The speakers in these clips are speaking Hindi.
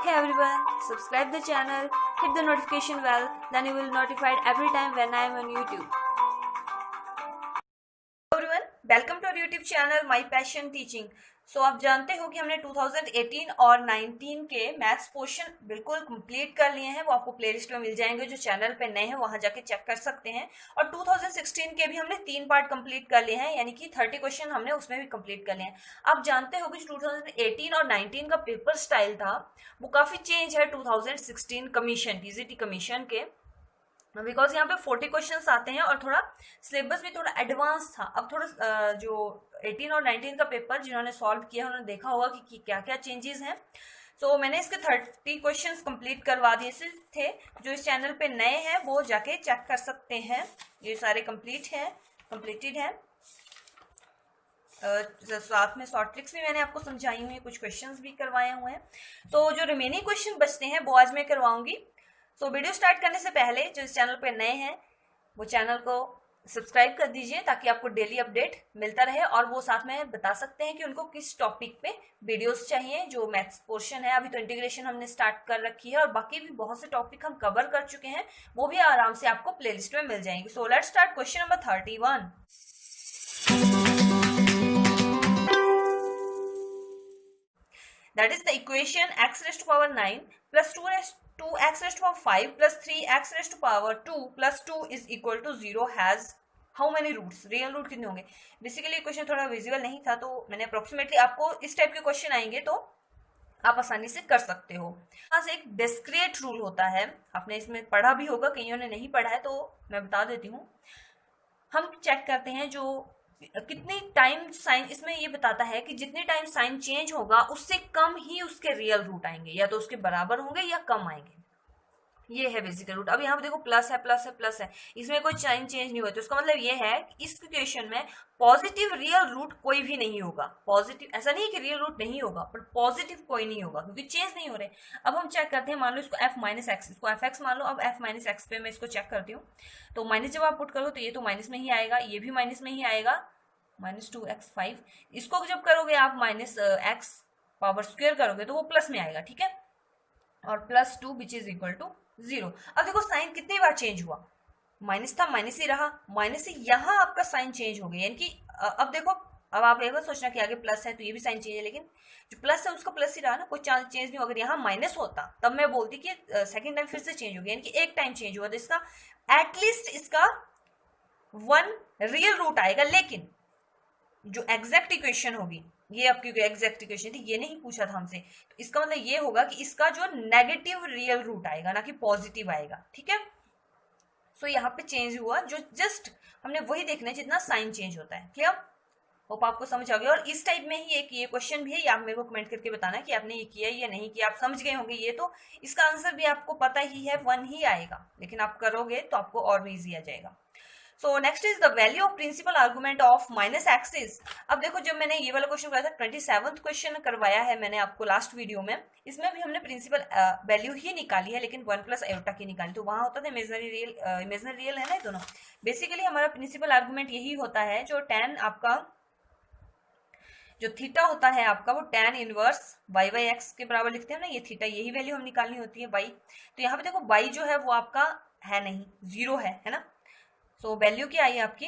Hey everyone, subscribe the channel, hit the notification bell, then you will notified every time when I am on YouTube. Hello everyone, welcome to our YouTube channel My Passion Teaching. So आप जानते हो कि हमने 2018 और 19 के मैथ्स पोर्शन बिल्कुल कंप्लीट कर लिए हैं। वो आपको प्लेलिस्ट में मिल जाएंगे, जो चैनल पे नए हैं वहां जाके चेक कर सकते हैं। और 2016 के भी हमने 3 पार्ट कंप्लीट कर लिए हैं, यानी कि 30 क्वेश्चन हमने उसमें भी कंप्लीट कर लिए हैं। आप जानते हो कि 2018 और 19 का पेपर स्टाइल था वो काफी चेंज है 2016 कमीशन टीजीटी कमीशन के, बिकॉज यहाँ पे 40 क्वेश्चंस आते हैं और थोड़ा सिलेबस भी थोड़ा एडवांस था। अब थोड़ा जो 18 और 19 का पेपर जिन्होंने सॉल्व किया उन्होंने देखा होगा कि क्या क्या चेंजेस हैं। सो मैंने इसके 30 क्वेश्चंस कंप्लीट करवा दिए थे। जो इस चैनल पे नए हैं वो जाके चेक कर सकते हैं, ये सारे कंप्लीटेड हैं। साथ में शॉर्ट ट्रिक्स भी मैंने आपको समझाई हुई है, कुछ क्वेश्चंस भी करवाए हुए हैं। तो जो रिमेनिंग क्वेश्चन बचते हैं वो आज मैं करवाऊंगी। सो वीडियो स्टार्ट करने से पहले जो इस चैनल पे नए हैं वो चैनल को सब्सक्राइब कर दीजिए ताकि आपको डेली अपडेट मिलता रहे, और वो साथ में बता सकते हैं कि उनको किस टॉपिक पे वीडियोस चाहिए। जो मैथ्स पोर्शन है, अभी तो इंटीग्रेशन हमने स्टार्ट कर रखी है और बाकी भी बहुत से टॉपिक हम कवर कर चुके हैं, वो भी आराम से आपको प्लेलिस्ट में मिल जाएंगे। So let's start question number 31। That is the equation x raised to power 9 plus 2x raised to power 5 plus 3x raised to power 2 plus 2 is equal to 0 has how many roots? Real root कितने होंगे? बेसिकली क्वेश्चन थोड़ा विजुअल नहीं था तो मैंने अप्रोक्सीमेटली, आपको इस टाइप के क्वेश्चन आएंगे तो आप आसानी से कर सकते हो। यहाँ से एक डिस्क्रीट रूल होता है, आपने इसमें पढ़ा भी होगा, कईयों ने नहीं पढ़ा है तो मैं बता देती हूँ। हम चेक करते हैं जो कितनी टाइम साइन, इसमें ये बताता है कि जितने टाइम साइन चेंज होगा उससे कम ही उसके रियल रूट आएंगे, या तो उसके बराबर होंगे या कम आएंगे। ये है बेसिकल रूट। अब यहाँ पे देखो प्लस है प्लस है प्लस है, इसमें कोई साइन चेंज नहीं हुआ, तो इसका मतलब ये है कि इस इक्वेशन में पॉजिटिव रियल रूट कोई भी नहीं होगा। पॉजिटिव ऐसा नहीं है कि रियल रूट नहीं होगा, पर पॉजिटिव कोई नहीं होगा क्योंकि चेंज नहीं हो रहे। अब हम चेक करते हैं, मान लो इसको f माइनस एक्स, इसको एफ एक्स मान लो। अब f माइनस एक्स पे मैं इसको चेक करती हूँ, तो माइनस जब आप पुट करो तो ये तो माइनस में ही आएगा, ये भी माइनस में ही आएगा, माइनस 2x5। इसको जब करोगे आप माइनस एक्स पावर स्क्वायर करोगे तो वो प्लस में आएगा, ठीक है, और plus 2 which is equal to 0। अब देखो साइन कितनी बार चेंज हुआ, माइनस था माइनस ही रहा, माइनस से यहाँ आपका साइन चेंज हो गया, यानी कि अब देखो, अब आप एक बार सोचना कि आगे प्लस है तो ये भी साइन चेंज है, लेकिन जो प्लस है उसका प्लस ही रहा ना, कोई चेंज नहीं। अगर यहाँ माइनस होता तब मैं बोलती कि सेकेंड टाइम फिर से चेंज हो गया, यानी कि एक टाइम चेंज हुआ तो इसका एटलीस्ट इसका 1 रियल रूट आएगा। लेकिन जो एग्जैक्ट इक्वेशन होगी, ये आपकी एग्जैक्ट इक्वेशन थी, ये नहीं पूछा था हमसे, तो इसका मतलब ये होगा कि इसका जो नेगेटिव रियल रूट आएगा ना कि पॉजिटिव आएगा, ठीक है। सो यहाँ पे चेंज हुआ, जो जस्ट हमने वही देखना है जितना साइन चेंज होता है। क्लियर? होप आपको समझ आ गया। और इस टाइप में ही एक ये क्वेश्चन भी है, ये आप मेरे को कमेंट करके बताना कि आपने ये किया या नहीं किया। आप समझ गए होंगे ये, तो इसका आंसर भी आपको पता ही है, 1 ही आएगा, लेकिन आप करोगे तो आपको और भी ईजी आ जाएगा। So next is the value of principal argument of minus axis. अब देखो, जब मैंने ये वाला क्वेश्चन कराया था, 27th क्वेश्चन करवाया है मैंने आपको लास्ट वीडियो में, इसमें भी हमने प्रिंसिपल वैल्यू ही निकाली है, लेकिन 1 प्लस आयोटा की निकाली। तो वहां होता था इमेजिनरी रियल है ना दोनों। बेसिकली हमारा प्रिंसिपल आर्गुमेंट यही होता है, जो tan आपका जो थीटा होता है आपका, वो tan inverse y by x के बराबर लिखते हैं ना, ये थीटा, यही वैल्यू हम निकालनी होती है y। तो यहाँ पे देखो y जो है वो आपका है नहीं, 0 है ना। सो वैल्यू क्या आई आपकी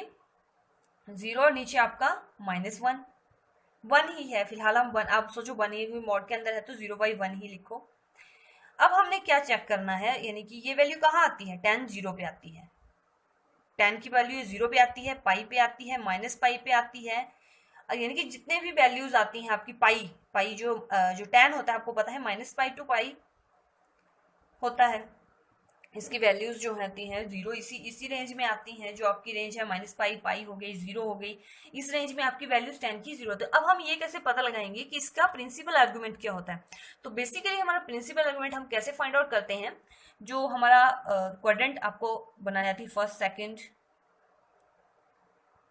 0, और नीचे आपका -1, 1 ही है फिलहाल। हम 1, आप सोचो 1 ही मॉड के अंदर है तो 0/1 ही लिखो। अब हमने क्या चेक करना है, यानी कि ये वैल्यू कहाँ आती है, tan 0 पे आती है, tan की वैल्यू 0 पे आती है, पाई पे आती है, माइनस पाई पे आती है, यानी कि जितने भी वैल्यूज आती हैं आपकी पाई जो tan होता है आपको पता है -पाई टू पाई होता है, इसकी वैल्यूज जो आती हैं 0 इसी रेंज में आती हैं। जो आपकी रेंज है -पाई हो गई, 0 हो गई, इस रेंज में आपकी वैल्यूज tan की 0 होती है। अब हम ये कैसे पता लगाएंगे कि इसका प्रिंसिपल आर्गुमेंट क्या होता है? तो बेसिकली हमारा प्रिंसिपल आर्गुमेंट हम कैसे फाइंड आउट करते हैं, जो हमारा क्वाड्रेंट आपको बनाई जाती है, first second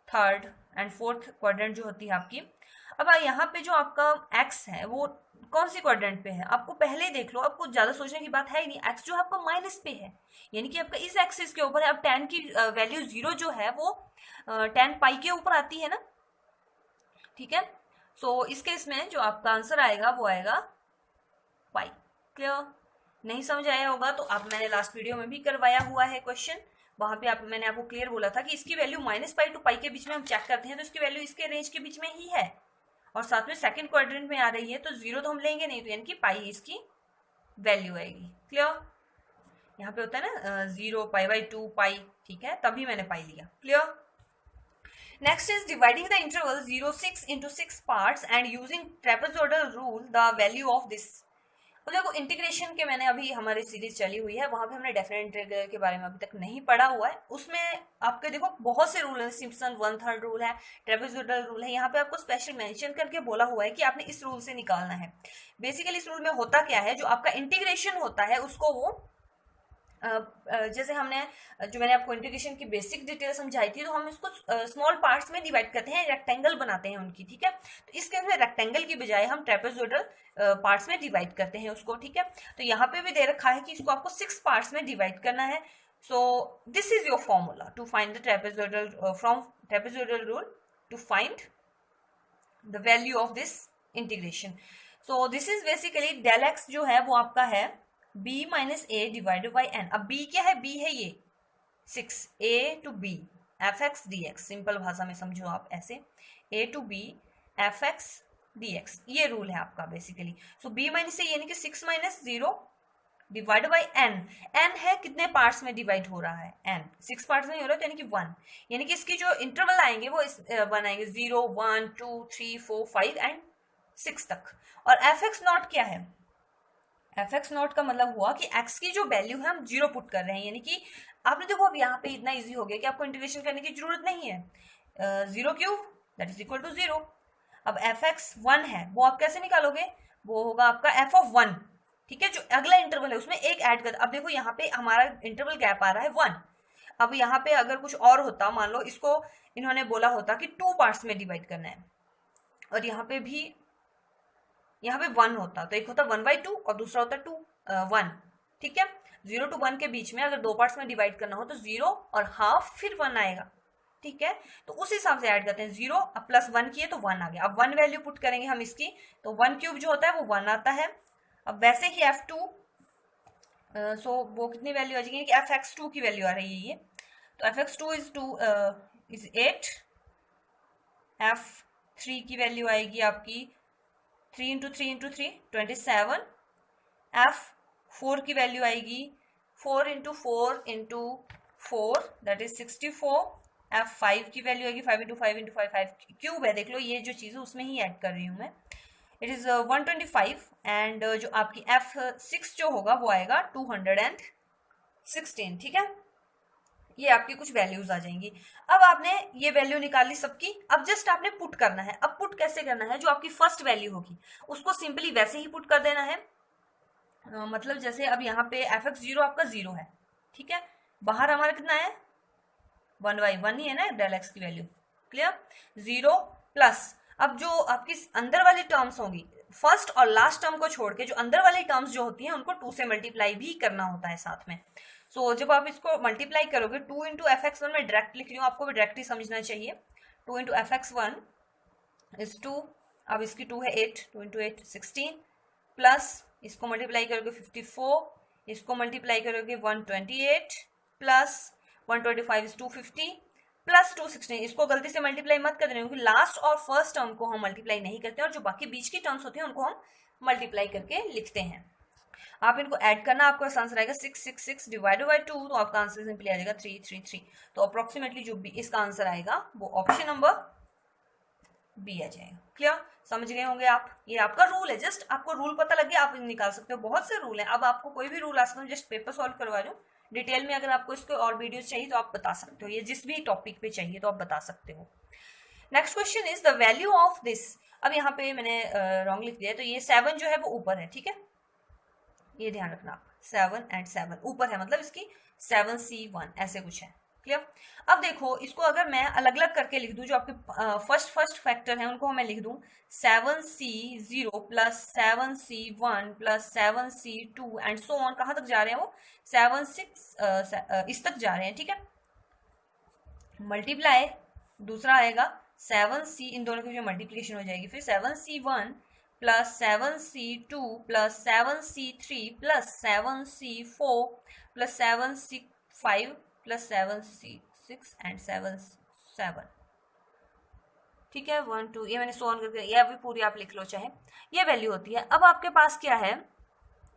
third and fourth quadrant जो होती है आपकी। अब यहाँ पे जो आपका x है वो कौन सी क्वाड्रेंट पे है, आपको पहले ही देख लो, आपको ज्यादा सोचने की बात है ही नहीं। x जो है आपका माइनस पे है, यानी कि आपका इस एक्सिस के ऊपर है। अब tan की वैल्यू 0 जो है वो tan पाई के ऊपर आती है ना, ठीक है। सो इस केस में जो आपका आंसर आएगा वो आएगा पाई। क्लियर? नहीं समझ आया होगा तो आप, मैंने लास्ट वीडियो में भी करवाया हुआ है क्वेश्चन, वहां पे मैंने आपको क्लियर बोला था कि इसकी वैल्यू -पाई टू पाई के बीच में हम चेक करते हैं तो इसकी वैल्यू इसके रेंज के बीच में ही है और साथ में सेकंड क्वाड्रेंट में आ रही है तो 0 तो हम लेंगे नहीं, तो यानी कि पाई इसकी वैल्यू आएगी। क्लियर? यहाँ पे होता है ना 0, पाई/2, पाई, ठीक है, तभी मैंने पाई लिया। Clear? Next is dividing the interval 0, 6 into 6 parts and using trapezoidal rule the value of this। तो देखो इंटीग्रेशन के मैंने अभी हमारी सीरीज चली हुई है, वहां पे हमने डेफिनेट इंटीग्रल के बारे में अभी तक नहीं पढ़ा हुआ है। उसमें आपके देखो बहुत से रूल है, सिम्पसन 1/3 रूल है, ट्रेपेजोइडल रूल है। यहाँ पे आपको स्पेशल मेंशन करके बोला हुआ है कि आपने इस रूल से निकालना है। बेसिकली इस रूल में होता क्या है, जो आपका इंटीग्रेशन होता है उसको वो जैसे हमने जो मैंने आपको इंटीग्रेशन की बेसिक डिटेल समझाई थी, तो हम इसको स्मॉल पार्ट्स में डिवाइड करते हैं, रेक्टेंगल बनाते हैं उनकी, ठीक है। तो इसके अंदर रेक्टेंगल की बजाय हम ट्रेपेजोइडल पार्ट्स में डिवाइड करते हैं उसको, ठीक है। तो यहाँ पे भी दे रखा है कि इसको आपको 6 पार्ट्स में डिवाइड करना है। So this is your formula to find the trapezoidal from trapezoidal rule to find the value of this integration. So this is basically del x जो है वो आपका है b minus a divided by n. अब b क्या है, b है ये 6a to b f x d x, simple भाषा में समझो आप ऐसे, a to b f x d x, ये रूल है आपका बेसिकली। सो b माइनस ए यानी कि 6 minus 0 divide by n। n है कितने पार्ट्स में डिवाइड हो रहा है, n 6 पार्ट्स में हो रहा है, तो यानी कि 1, यानी कि इसकी जो इंटरवल आएंगे वो 1 आएंगे, 0, 1, 2, 3, 4, 5 एंड 6 तक। और एफ एक्स नॉट क्या है, एफ एक्स नॉट का मतलब हुआ कि x की जो वैल्यू है हम 0 पुट कर रहे हैं, यानी कि आपने देखो अब यहाँ पे इतना इजी हो गया कि आपको इंटीग्रेशन करने की जरूरत नहीं है। 0 cube that is equal to 0। अब एफ एक्स 1 है, वो आप कैसे निकालोगे, वो होगा आपका एफ ऑफ 1, ठीक है। जो अगला इंटरवल है उसमें एक ऐड कर, अब देखो यहाँ पे हमारा इंटरवल गैप आ रहा है 1। अब यहाँ पे अगर कुछ और होता, मान लो इसको इन्होंने बोला होता कि 2 पार्ट्स में डिवाइड करना है, और यहाँ पे 1 होता, तो एक होता 1/2 और दूसरा होता 1, ठीक है। 0 to 1 के बीच में अगर 2 पार्ट्स में डिवाइड करना हो तो 0 और हाफ फिर 1 आएगा, ठीक है। तो उस हिसाब से ऐड करते हैं, 0 अब प्लस 1 किए तो 1 आ गया। अब 1 वैल्यू पुट करेंगे हम इसकी, तो 1 क्यूब जो होता है वो 1 आता है। अब वैसे ही f2 सो वो कितनी वैल्यू आ जाएगी कि fx2 की वैल्यू आ रही है ये, तो fx2 इज 8, f3 की वैल्यू आएगी आपकी 3 into 3 into 3 27, f4 की वैल्यू आएगी 4 into 4 into 4 that is 64, f5 की वैल्यू आएगी 5 into 5 into 5, 5 क्यूब है, देख लो ये जो चीज़ है उसमें ही ऐड कर रही हूँ मैं, इट इज 125 एंड जो आपकी f6 जो होगा वो आएगा 216, ठीक है। ये आपकी कुछ वैल्यूज आ जाएंगी। अब आपने ये वैल्यू निकाल ली सबकी, अब जस्ट आपने पुट करना है। अब पुट कैसे करना है, जो आपकी फर्स्ट वैल्यू होगी उसको सिंपली वैसे ही पुट कर देना है। मतलब जैसे अब यहाँ पे fx0 आपका 0 है, ठीक है, बाहर हमारा कितना है 1/1 ही है ना डेल एक्स की वैल्यू। क्लियर? 0 प्लस अब जो आपकी अंदर वाली टर्म्स होंगी, फर्स्ट और लास्ट टर्म को छोड़ के जो अंदर वाली टर्म्स जो होती हैं उनको 2 से मल्टीप्लाई भी करना होता है साथ में। सो जब आप इसको मल्टीप्लाई करोगे 2 into fx1 में डायरेक्ट लिख रही हूँ, आपको भी डायरेक्टली समझना चाहिए। 2 into fx1 इज 2, अब इसकी 2 है 8, 2 into 8 16, प्लस इसको मल्टीप्लाई करोगे 54, इसको मल्टीप्लाई करोगे 128, प्लस 125 इज 250, प्लस 216। इसको गलती से मल्टीप्लाई मत कर रहे हो, क्योंकि लास्ट और फर्स्ट टर्म को हम मल्टीप्लाई नहीं करते और जो बाकी बीच की टर्म्स होती हैं उनको हम मल्टीप्लाई करके लिखते हैं। आप इनको ऐड करना, आपका आंसर आएगा 666 डिवाइडेड बाई 2, तो आपका आंसर सिंपली आ जाएगा 333। तो अप्रोक्सीमेटली जो भी इसका आंसर आएगा वो ऑप्शन नंबर बी आ जाएगा। क्लियर? समझ गए होंगे आप, ये आपका रूल है, जस्ट आपको रूल पता लग गया आप निकाल सकते हो। बहुत से रूल हैं, अब आपको कोई भी रूल आ सकता है, जस्ट पेपर सॉल्व करवा रहे हो। डिटेल में अगर आपको इसके और वीडियोज चाहिए तो आप बता सकते हो, ये जिस भी टॉपिक पे चाहिए तो आप बता सकते हो। Next question is the value of this. अब यहाँ पे मैंने रॉन्ग लिख दिया, तो ये 7 जो है वो ऊपर है, ठीक है, ये ध्यान रखना आप, 7 and 7 ऊपर है, मतलब इसकी 7c1 ऐसे कुछ है। क्लियर? अब देखो इसको अगर मैं अलग अलग करके लिख दूं, जो आपके फर्स्ट फैक्टर है उनको मैं लिख दूं 7c0 plus 7c1 plus 7c2 and so on, कहाँ तक जा रहे हैं वो 7 6 इस तक जा रहे हैं, ठीक है। मल्टीप्लाई दूसरा आएगा 7c, इन दोनों की जो मल्टीप्लिकेशन हो जाएगी, फिर 7c1 plus 7c2 plus 7c3 plus 7c4 plus 7c5 plus 7c6 and 7 ठीक है 1 2 ये मैंने सोन करके ये अभी पूरी आप लिख लो चाहे ये वैल्यू होती है। अब आपके पास क्या है,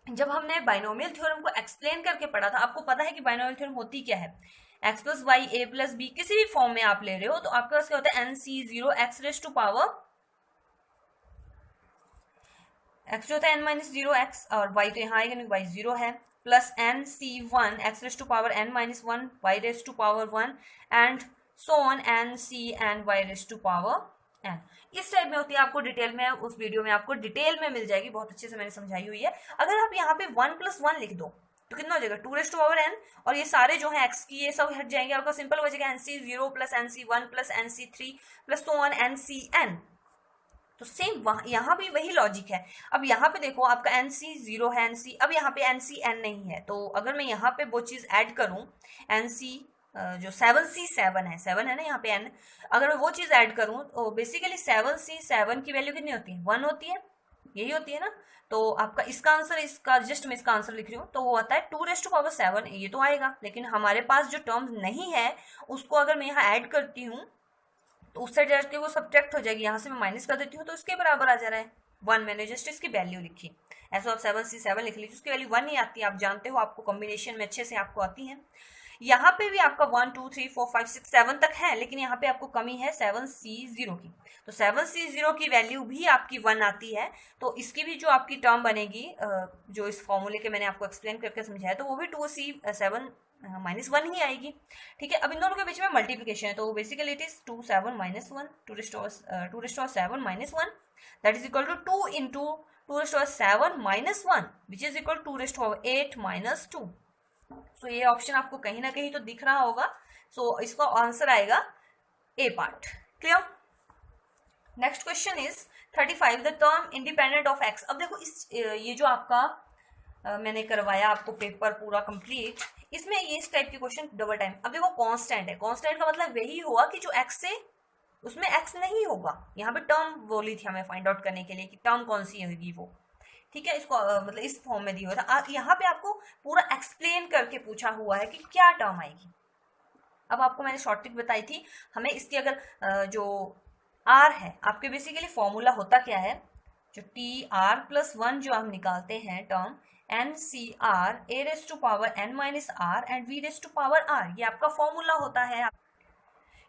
जब हमने बाइनोमियल थ्योरम को एक्सप्लेन करके पढ़ा था आपको पता है कि बाइनोमियल थ्योरम होती क्या है, x प्लस वाई ए प्लस बी किसी भी फॉर्म में आप ले रहे हो तो आपके पास क्या होता है nc0 x raise to power x जो होता है n माइनस जीरो एक्स और y तो यहाँ आएगा नहीं y जीरो है plus nc1 x raise to power n minus one y raise to power one and so on nc and y raise to power n। इस टाइप में होती है, आपको डिटेल में उस वीडियो में आपको डिटेल में मिल जाएगी, बहुत अच्छे से मैंने समझाई हुई है। अगर आप यहाँ पे 1 प्लस 1 लिख दो तो कितना हो जाएगा 2 रेज टू पावर n और ये सारे जो है x की ये सब हट जाएंगे, आपका सिंपल हो जाएगा nc0 plus nc1 plus nc3 plus so on ncn। तो सेम यहाँ भी वही लॉजिक है। अब यहाँ पे देखो आपका nc0 है nc, अब यहाँ पे ncn नहीं है तो अगर मैं यहाँ पे वो चीज ऐड करूँ nc जो 7c7 है 7 है ना यहाँ पे n, अगर मैं वो चीज ऐड करूँ तो बेसिकली 7c7 की वैल्यू कितनी होती है 1 होती है, यही होती है ना। तो आपका इसका आंसर, इसका जस्ट मैं इसका आंसर लिख रही हूँ तो वो आता है 2 रेज टू पावर 7, ये तो आएगा। लेकिन हमारे पास जो टर्म नहीं है उसको अगर मैं यहाँ ऐड करती हूँ तो उस साइड जाके वो सब्ट्रैक्ट हो जाएगी, यहाँ से मैं माइनस कर देती हूँ तो इसके बराबर आ जा रहा है 1, मैंने जस्ट इसकी वैल्यू लिखी। ऐसा आप 7c7 लिख लीजिए, उसकी वैल्यू 1 ही आती है, आप जानते हो आपको कॉम्बिनेशन में अच्छे से आपको आती है। यहाँ पे भी आपका 1 2 3 4 5 6 7 तक है लेकिन यहाँ पे आपको कमी है 7c0 की, तो 7c0 की वैल्यू भी आपकी 1 आती है। तो इसकी भी जो आपकी टर्म बनेगी जो इस फॉर्मूले के मैंने आपको एक्सप्लेन करके समझाया तो वो भी 2c7 माइनस 1 ही आएगी। ठीक है, अब इन दोनों के बीच में मल्टीप्लिकेशन है तो basically it is 2 7 minus 1 2 raise to 7 minus 1 that is equal to 2 into 2 raise to 7 minus 1 which is equal 2 raise to 8 minus 2। So ये ऑप्शन आपको कहीं ना कहीं तो दिख रहा होगा, सो इसका आंसर आएगा A part. Clear. Next question is 35 the term independent of x. अब देखो इस ये जो आपका मैंने करवाया आपको पेपर पूरा कंप्लीट, इसमें ये इस टाइप के क्वेश्चन डबल टाइम। अब देखो कांस्टेंट है, कांस्टेंट का मतलब वही हुआ कि जो एक्स से उसमें एक्स नहीं होगा, यहाँ पे टर्म बोली थी हमें फाइंड आउट करने के लिए कि टर्म कौन सी होगी वो। ठीक है, इसको मतलब इस फॉर्म में दिया हुआ था, यहाँ पे आपको पूरा एक्सप्लेन करके पूछा हुआ है कि क्या टर्म आएगी। अब आपको मैंने शॉर्ट ट्रिक बताई थी, हमें इसकी अगर जो आर है आपके बेसिकली फॉर्मूला होता क्या है, जो टी आर प्लस 1 जो हम निकालते हैं term n c r a raise to power n minus r and b raise to power r, ये आपका फॉर्मूला होता है।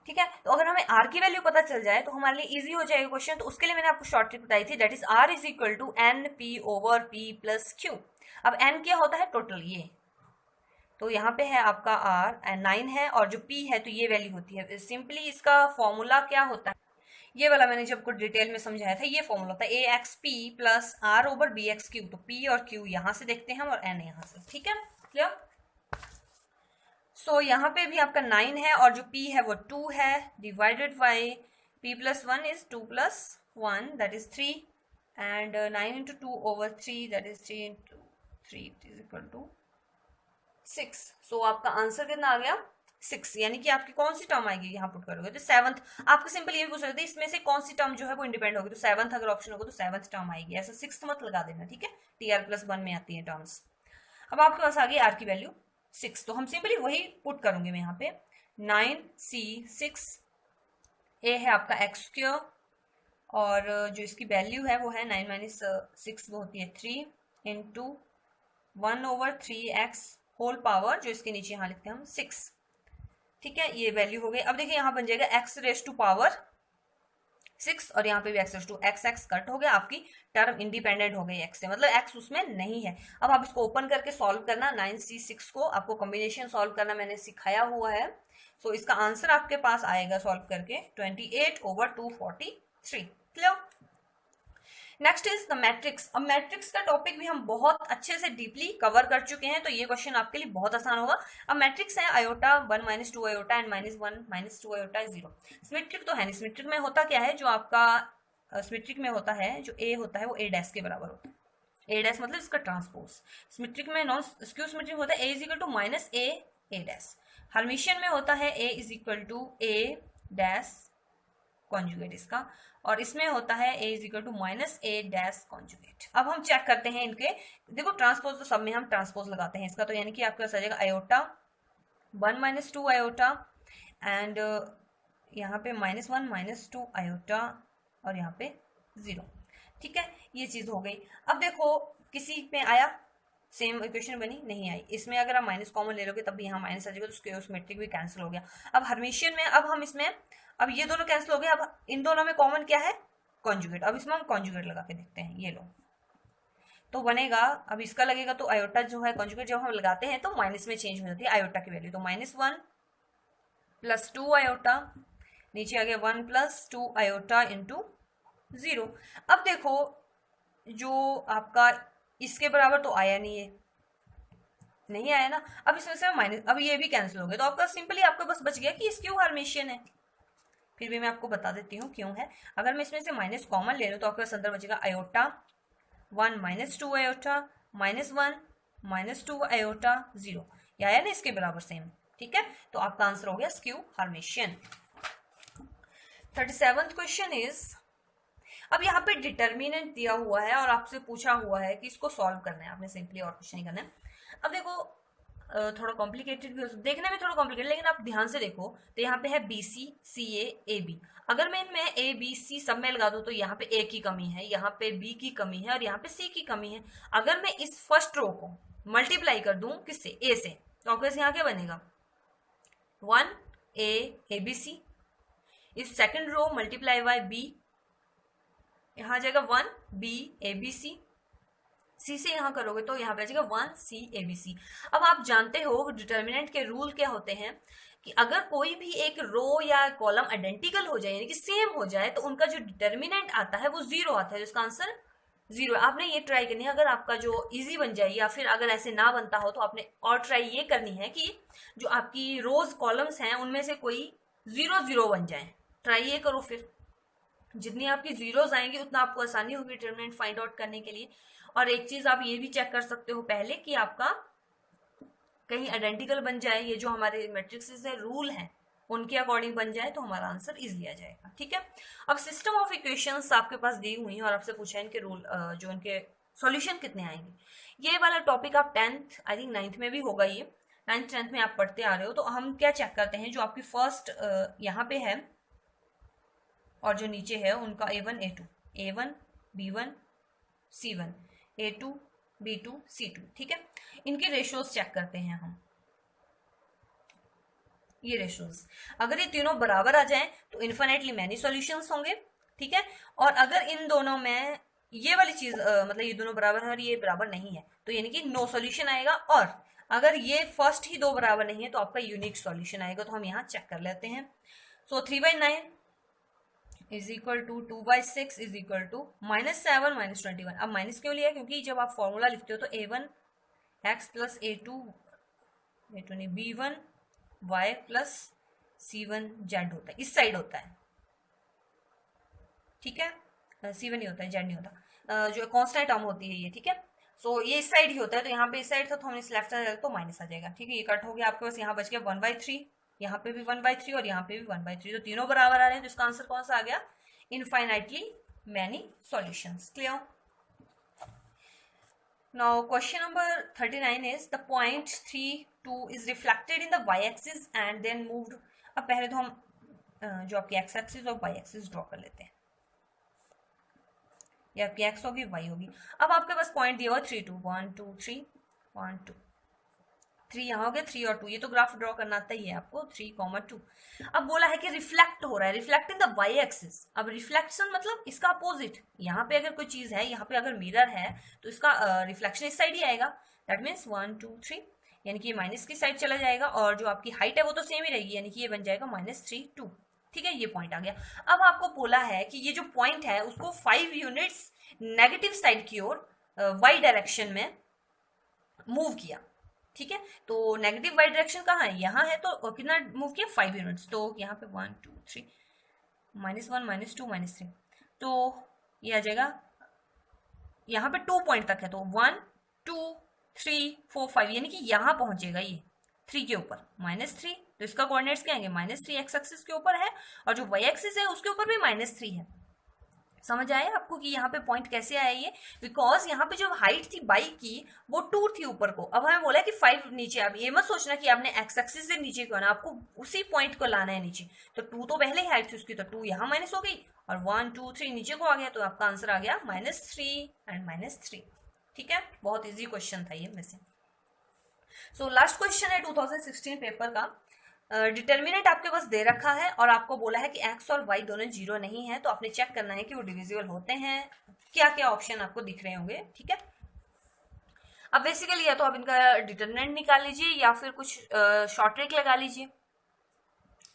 ठीक है, तो अगर हमें r की वैल्यू पता चल जाए तो हमारे लिए इजी हो जाएगा क्वेश्चन। तो उसके लिए मैंने आपको शॉर्ट ट्रिक बताई थी, that is r is equal to n p over p plus q. अब n क्या होता है टोटल, ये तो यहाँ पे है आपका r 9 है और जो p है तो ये वैल्यू होती है। सिंपली इसका फॉर्मूला क्या होता है, ये वाला मैंने जब कुछ डिटेल में समझाया था, ये फॉर्मूला होता है a x p plus r over b x q. तो p और q यहाँ से देखते हैं हम और n यहाँ से। ठीक है, क्लियर। सो यहाँ पे भी आपका 9 है और जो p है वो 2 है, divided by p plus 1 is 2 plus 1 that is 3 and 9 into 2 over 3 that is 3 into 3 is equal to 6। So आपका आंसर कितना आ गया 6, यानी कि आपकी कौन सी टर्म आएगी यहाँ पुट करोगे तो 7th। आपको सिंपल ये भी पूछ सकते हैं इसमें से कौन सी टर्म जो है वो इंडिपेंडेंट होगी, तो 7th अगर ऑप्शन होगा तो 7th टर्म आएगी, ऐसा 6th मत लगा देना। ठीक है, टी आर प्लस 1 में आती है टर्म्स। अब आपके पास आ गई आर की वैल्यू 6, तो हम सिंपली वही पुट करूंगे मैं यहाँ पे 9c6 ए है आपका एक्स स्क्वायर और जो इसकी वैल्यू है वो है 9 माइनस 6 वो होती है 3 into 1 over 3x whole power, जो इसके नीचे यहाँ लिखते हैं हम 6। ठीक है, ये वैल्यू हो गई। अब देखिए यहाँ बन जाएगा x रेज टू पावर 6 और यहाँ पे भी x raise to x cut हो गया, आपकी टर्म इंडिपेंडेंट हो गई x से, मतलब x उसमें नहीं है। अब आप इसको ओपन करके सॉल्व करना, 9c6 को आपको कॉम्बिनेशन सॉल्व करना मैंने सिखाया हुआ है। सो इसका आंसर आपके पास आएगा सॉल्व करके 28 over 243। Clear. Next is the matrix. अब मैट्रिक्स का टॉपिक भी हम बहुत अच्छे से डीपली कवर कर चुके हैं, तो ये क्वेश्चन आपके लिए बहुत आसान होगा। अब मैट्रिक्स है iota 1 minus 2 iota and -1 minus 2 iota 0। Symmetric तो है नहीं, सिमेट्रिक में होता क्या है, जो आपका सिमेट्रिक में होता है जो ए होता है वो ए डैश के बराबर होता है। ए डैश मतलब इसका ट्रांसपोज। सिमेट्रिक में नॉन स्क्यू सिमेट्रिक होता है A is equal to minus A dash. Hermitian में होता है A is equal to A dash conjugate इसका, और इसमें होता है a is equal to minus A dash conjugate. अब हम चेक करते हैं इनके, देखो ट्रांसपोज तो सब में हम ट्रांसपोज लगाते हैं इसका, तो यानी कि आपके पास आ जाएगा आयोटा 1 माइनस 2 आयोटा एंड यहाँ पे -1 -2 आयोटा और यहाँ पे 0। ठीक है, ये चीज हो गई। अब देखो किसी में आया सेम इक्वेशन बनी, नहीं आई। इसमें अगर आप माइनस कॉमन ले लोगे तब भी यहाँ माइनस आ जाएगा, तो स्क्वायर सिमेट्रिक भी कैंसिल हो गया। अब हर्मिशियन में अब हम इसमें, अब ये दोनों कैंसिल हो गए, अब इन दोनों में कॉमन क्या है, कॉन्जुगेट। अब इसमें हम कॉन्जुगेट लगा के देखते हैं, ये लो तो बनेगा। अब इसका लगेगा तो आयोटा जो है कॉन्जुगेट जब हम लगाते हैं तो माइनस में चेंज हो जाती है आयोटा की वैल्यू, तो -1 + 2 आयोटा, नीचे आ गया 1 + 2 आयोटा इंटू 0। अब देखो जो आपका इसके बराबर तो आया नहीं है, नहीं आया ना। अब इसमें से माइनस, अब ये भी कैंसिल हो गया, तो आपका सिंपली आपको बस बच गया कि स्क्यू हर्मिशियन है। फिर भी मैं आपको बता देती हूँ क्यों है। अगर मैं इसमें से माइनस कॉमन ले लूँ तो आपके पास अंदर बचेगा आयोटा 1 - 2 आयोटा -1 - 2 आयोटा 0, ये आया ना इसके बराबर सेम। ठीक है, तो आपका आंसर हो गया skew Hermitian. 37th question is, अब यहाँ पे डिटर्मिनेंट दिया हुआ है और आपसे पूछा हुआ है कि इसको सॉल्व करना है, आपने सिंपली और कुछ नहीं करना है। अब देखो थोड़ा कॉम्प्लिकेटेड भी हो, देखने में थोड़ा कॉम्प्लिकेटेड, लेकिन आप ध्यान से देखो तो यहाँ पे है BC CA AB। अगर मैं इनमें ABC सब में लगा दूं तो यहाँ पे A की कमी है, यहाँ पे B की कमी है और यहाँ पे C की कमी है। अगर मैं इस फर्स्ट रो को मल्टीप्लाई कर दूं किससे, A से, तो आपके यहाँ क्या बनेगा 1A ABC। इस second row multiply by B, यहाँ आ जाएगा 1B ABC। C से यहाँ करोगे तो यहाँ पे आ जाएगा 1C ABC। अब आप जानते हो डिटर्मिनेंट के रूल क्या होते हैं कि अगर कोई भी एक रो या कॉलम आइडेंटिकल हो जाए यानी कि सेम हो जाए तो उनका जो डिटर्मिनेंट आता है वो 0 आता है, तो इसका आंसर 0 है। आपने ये ट्राई करनी है, अगर आपका जो इजी बन जाए या फिर अगर ऐसे ना बनता हो तो आपने और ट्राई ये करनी है कि जो आपकी रोज कॉलम्स हैं उनमें से कोई 0 0 बन जाए। ट्राई ये करो, फिर जितनी आपकी जीरोज आएंगी उतना आपको आसानी होगी डिटर्मिनेंट फाइंड आउट करने के लिए। और एक चीज आप ये भी चेक कर सकते हो पहले कि आपका कहीं आइडेंटिकल बन जाए, ये जो हमारे मैट्रिक्सेस है रूल हैं उनके अकॉर्डिंग बन जाए तो हमारा आंसर इजीली आ जाएगा। ठीक है, अब सिस्टम ऑफ इक्वेशंस आपके पास दी हुई हैं और आपसे पूछा है इनके रूल, जो इनके सॉल्यूशन कितने आएंगे। ये वाला टॉपिक आप 10th आई थिंक 9th में भी होगा, ये 9th 10th में आप पढ़ते आ रहे हो। तो हम क्या चेक करते हैं, जो आपकी फर्स्ट यहाँ पे है और जो नीचे है उनका A1 A2 A1 B1 C1 A2 B2 C2। ठीक है, इनके रेशियोज चेक करते हैं हम। ये रेशियोज अगर ये तीनों बराबर आ जाएं तो इन्फिनिटली मैनी सॉल्यूशंस होंगे। ठीक है, और अगर इन दोनों में ये वाली चीज मतलब ये दोनों बराबर है और ये बराबर नहीं है तो यानी कि नो सॉल्यूशन आएगा। और अगर ये फर्स्ट ही दो बराबर नहीं है तो आपका यूनिक सॉल्यूशन आएगा। तो हम यहाँ चेक कर लेते हैं। So 3/9 is equal to 2/6 is equal to -7 -21। अब माइनस क्यों लिया, क्योंकि जब आप फॉर्मूला लिखते हो तो A1 x प्लस A2 नहीं B1 y plus C1 z होता है, इस साइड होता है। ठीक है, C1 नहीं होता है, z नहीं होता, जो कांस्टेंट टर्म होती है ये। ठीक है, सो ये इस साइड ही होता है, तो यहाँ पे इस साइड था तो हम इस लेफ्ट साइड तो माइनस आ जाएगा। ठीक है, ये कट हो गया, आपके पास यहाँ बच गया 1/3, यहाँ पे भी 1/3 और यहाँ पे भी 1/3, तो तीनों बराबर आ रहे हैं। तो इसका आंसर कौन सा आ गया, infinitely many solutions. Clear. Now question number 39 is the point 3 2 is reflected in the y axis and then moved. अब पहले तो हम जो आपकी x एक्सिस और y एक्सिस ड्रॉ कर लेते हैं। ये आपकी x होगी, y होगी। अब आपके पास पॉइंट दिया हुआ 3 2 1 2 3 1 2 3 यहाँ हो गया, 3 और 2, ये तो ग्राफ ड्रॉ करना आता ही है आपको, 3, 2। अब बोला है कि रिफ्लेक्ट हो रहा है, reflect in the y axis. अब रिफ्लेक्शन मतलब इसका अपोजिट, यहाँ पे अगर कोई चीज है, यहाँ पे अगर मिरर है तो इसका रिफ्लेक्शन इस साइड ही आएगा। दैट मीन्स 1 2 3, यानी कि माइनस की साइड चला जाएगा और जो आपकी हाइट है वो तो सेम ही रहेगी, यानी कि ये बन जाएगा -3 2। ठीक है, ये पॉइंट आ गया। अब आपको बोला है कि ये जो पॉइंट है उसको 5 यूनिट्स नेगेटिव साइड की ओर y डायरेक्शन में मूव किया। ठीक है, तो नेगेटिव वाई डायरेक्शन कहाँ है, यहाँ है, तो कितना मूव किया 5 यूनिट्स। तो यहाँ पे 1 2 3 -1 -2 -3, तो ये आ जाएगा यहाँ पे 2 पॉइंट तक है, तो 1 2 3 4 5, यानी कि यहाँ पहुंचेगा ये 3 के ऊपर, -3 तो इसका कोऑर्डिनेट्स क्या आएंगे, -3 एक्स एक्सिस के ऊपर है और जो वाई एक्सिस है उसके ऊपर भी -3 है। समझ आया आपको कि यहाँ पे पॉइंट कैसे आया ये, बिकॉज यहाँ पे जो हाइट थी बाइक की वो 2 थी ऊपर को, अब हमें बोला कि 5 नीचे। अब ये मत सोचना कि आपने एक्स एक्सिस से नीचे क्यों आना, आपको उसी पॉइंट को लाना है नीचे। तो 2 तो पहले ही हाइट थी उसकी, तो 2 यहाँ माइनस हो गई और 1 2 3 नीचे को आ गया, तो आपका आंसर आ गया -3 एंड -3। ठीक है, बहुत इजी क्वेश्चन था ये में से। सो लास्ट क्वेश्चन है 2016 पेपर का। डिटर्मिनेंट आपके पास दे रखा है और आपको बोला है कि एक्स और वाई दोनों जीरो नहीं है, तो आपने चेक करना है कि वो डिविजिबल होते हैं। क्या क्या ऑप्शन आपको दिख रहे होंगे, ठीक है। अब बेसिकली या तो आप इनका डिटर्मिनेंट निकाल लीजिए या फिर कुछ शॉर्ट ट्रिक लगा लीजिए,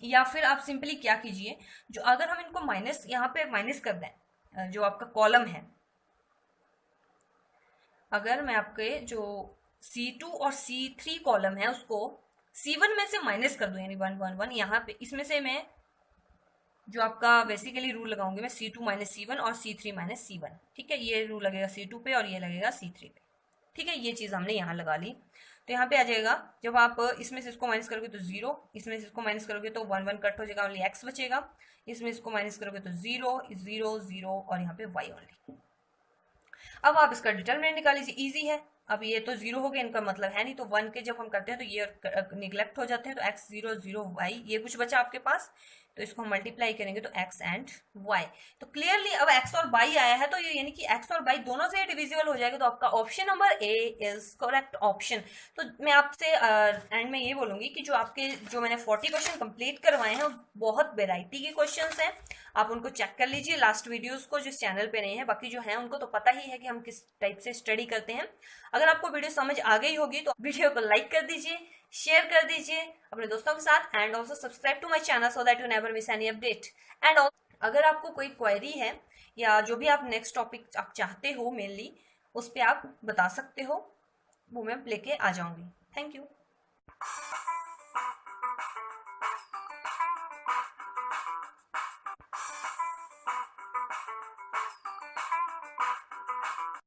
या फिर आप सिंपली क्या कीजिए, जो अगर हम इनको माइनस यहाँ पे माइनस कर दें, जो आपका कॉलम है, अगर मैं आपके जो C2 और C3 कॉलम है उसको C1 में से माइनस कर दूं, यानी 1 1 1, यहाँ पे इसमें से मैं जो आपका बेसिकली रूल लगाऊंगी मैं C2 माइनस C1 और C3 माइनस C1, ठीक है। ये रूल लगेगा C2 पे और ये लगेगा C3 पे, ठीक है। ये चीज हमने यहाँ लगा ली, तो यहाँ पे आ जाएगा, जब आप इसमें से इसको माइनस करोगे तो 0, इसमें से इसको माइनस करोगे तो 1 1 कट हो जाएगा, ओनली x बचेगा, इसमें इसको माइनस करोगे तो 0 0 0 और यहाँ पे y ओनली। अब आप इसका डिटरमिनेंट निकाल लीजिए, इजी है। अब ये तो 0 हो गया, इनका मतलब है नहीं, तो 1 के जब हम करते हैं तो ये निगलेक्ट हो जाते हैं, तो x 0 0 y, ये कुछ बचा आपके पास, तो इसको हम मल्टीप्लाई करेंगे तो x एंड y। तो क्लियरली अब x और y आया है, तो ये यानी कि x और y दोनों से डिविजिबल हो जाएगा, तो आपका option number A is correct option. तो मैं आपसे एंड में ये बोलूंगी कि जो आपके जो मैंने 40 क्वेश्चन कंप्लीट करवाए हैं, बहुत वेराइटी के क्वेश्चंस हैं, आप उनको चेक कर लीजिए लास्ट वीडियोस को, जो चैनल पे नहीं है। बाकी जो है उनको तो पता ही है कि हम किस टाइप से स्टडी करते हैं। अगर आपको वीडियो समझ आ गई होगी तो वीडियो को लाइक कर दीजिए, शेयर कर दीजिए अपने दोस्तों के साथ, and also subscribe to my channel so that you never miss any update. एंड अगर आपको कोई क्वेरी है या जो भी आप नेक्स्ट टॉपिक आप चाहते हो मेनली, उस पर आप बता सकते हो, वो मैं लेके आ जाऊंगी। Thank you.